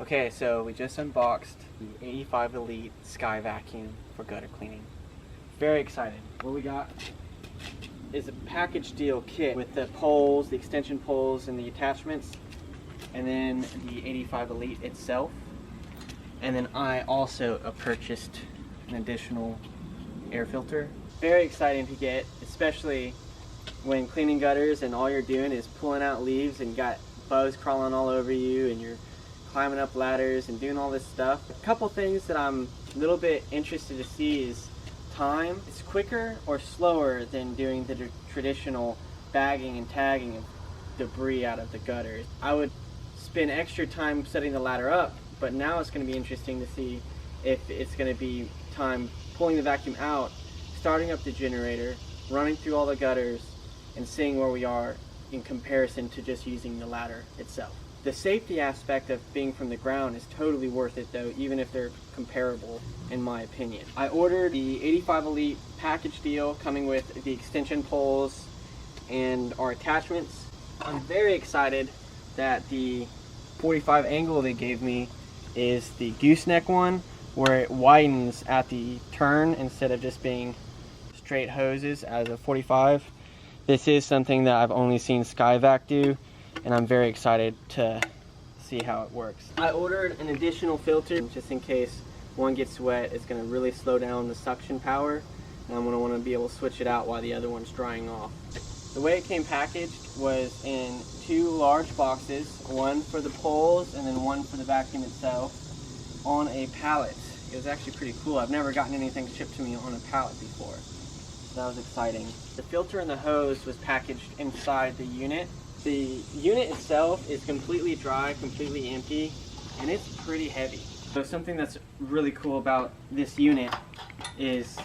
Okay, so we just unboxed the 85 Elite Sky Vacuum for gutter cleaning. Very excited. What we got is a package deal kit with the poles, the extension poles, and the attachments, and then the 85 Elite itself. And then I also purchased an additional air filter. Very exciting to get, especially when cleaning gutters and all you're doing is pulling out leaves and got bugs crawling all over you and you're climbing up ladders and doing all this stuff. A couple things that I'm a little bit interested to see is time. It's quicker or slower than doing the traditional bagging and tagging of debris out of the gutters. I would spend extra time setting the ladder up, but now it's going to be interesting to see if it's going to be time pulling the vacuum out, starting up the generator, running through all the gutters, and seeing where we are in comparison to just using the ladder itself. The safety aspect of being from the ground is totally worth it though, even if they're comparable in my opinion. I ordered the 85 Elite package deal coming with the extension poles and our attachments. I'm very excited that the 45 angle they gave me is the gooseneck one, where it widens at the turn instead of just being straight hoses as a 45. This is something that I've only seen SkyVac do, and I'm very excited to see how it works. I ordered an additional filter just in case one gets wet. It's going to really slow down the suction power, and I'm going to want to be able to switch it out while the other one's drying off. The way it came packaged was in two large boxes, one for the poles and then one for the vacuum itself, on a pallet. It was actually pretty cool. I've never gotten anything shipped to me on a pallet before, so that was exciting. The filter and the hose was packaged inside the unit. The unit itself is completely dry, completely empty, and it's pretty heavy. So something that's really cool about this unit is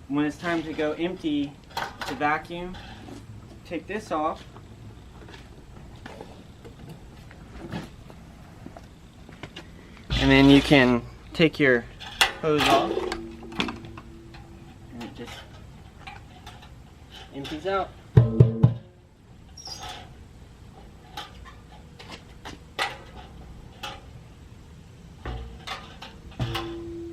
when it's time to go empty to vacuum, take this off, and then you can take your hose off, and it just empties out.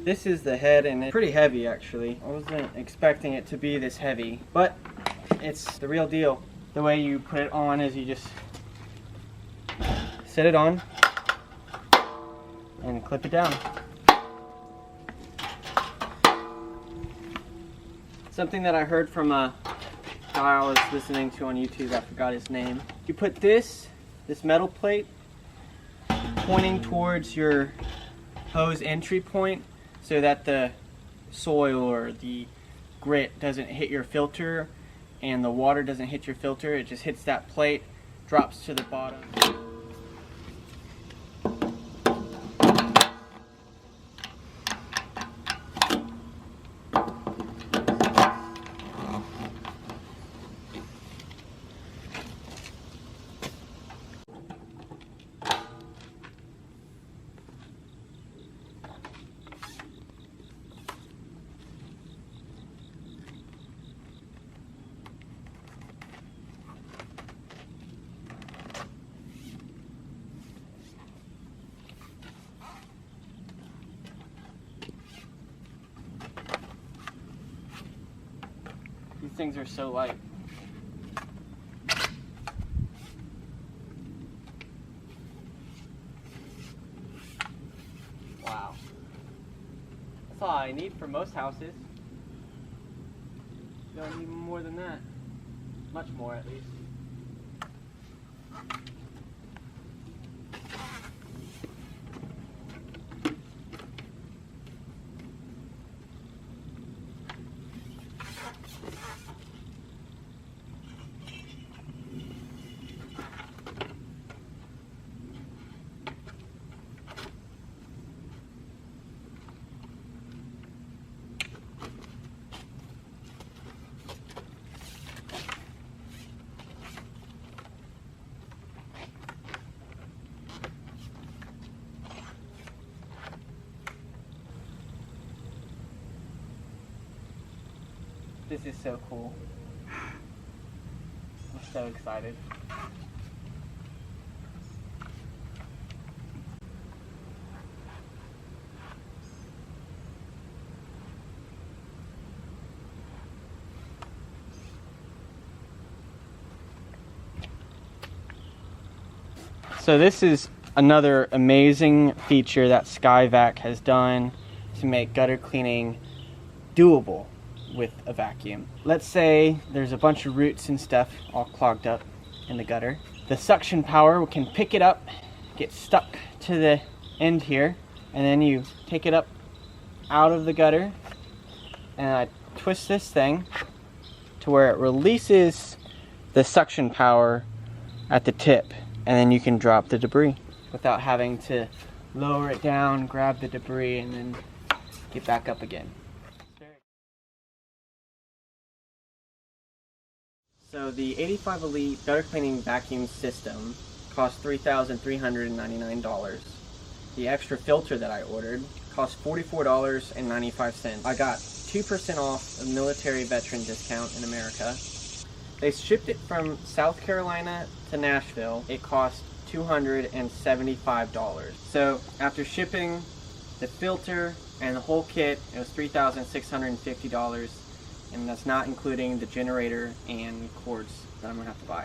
This is the head, and it's pretty heavy actually. I wasn't expecting it to be this heavy, but it's the real deal. The way you put it on is you just set it on and clip it down. Something that I heard from a guy I was listening to on YouTube, I forgot his name. You put this metal plate pointing towards your hose entry point so that the soil or the grit doesn't hit your filter and the water doesn't hit your filter. It just hits that plate, drops to the bottom. These things are so light. Wow. That's all I need for most houses. Don't need more than that. Much more at least. This is so cool. I'm so excited. So this is another amazing feature that SkyVac has done to make gutter cleaning doable with a vacuum. Let's say there's a bunch of roots and stuff all clogged up in the gutter. The suction power can pick it up, get stuck to the end here, and then you take it up out of the gutter, and I twist this thing to where it releases the suction power at the tip, and then you can drop the debris without having to lower it down, grab the debris, and then get back up again. So the 85 Elite gutter cleaning vacuum system cost $3,399. The extra filter that I ordered cost $44.95. I got 2% off a military veteran discount in America. They shipped it from South Carolina to Nashville. It cost $275. So after shipping the filter and the whole kit, it was $3,650, and that's not including the generator and cords that I'm gonna have to buy.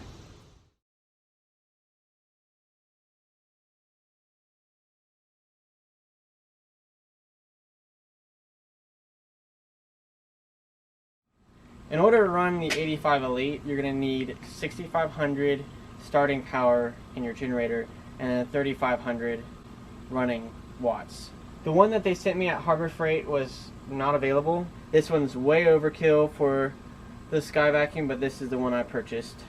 In order to run the 85 Elite, you're going to need 6,500 starting power in your generator and 3,500 running watts. The one that they sent me at Harbor Freight was not available. This one's way overkill for the SkyVac, but this is the one I purchased.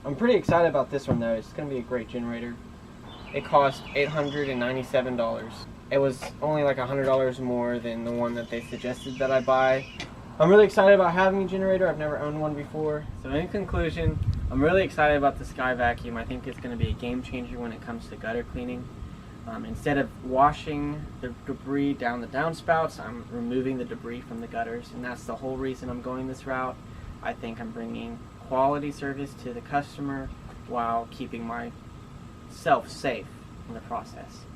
I'm pretty excited about this one though. It's going to be a great generator. It cost $897. It was only like $100 more than the one that they suggested that I buy. I'm really excited about having a generator. I've never owned one before. So in conclusion, I'm really excited about the SkyVac. I think it's going to be a game changer when it comes to gutter cleaning. Instead of washing the debris down the downspouts, I'm removing the debris from the gutters, and that's the whole reason I'm going this route. I think I'm bringing quality service to the customer while keeping myself safe in the process.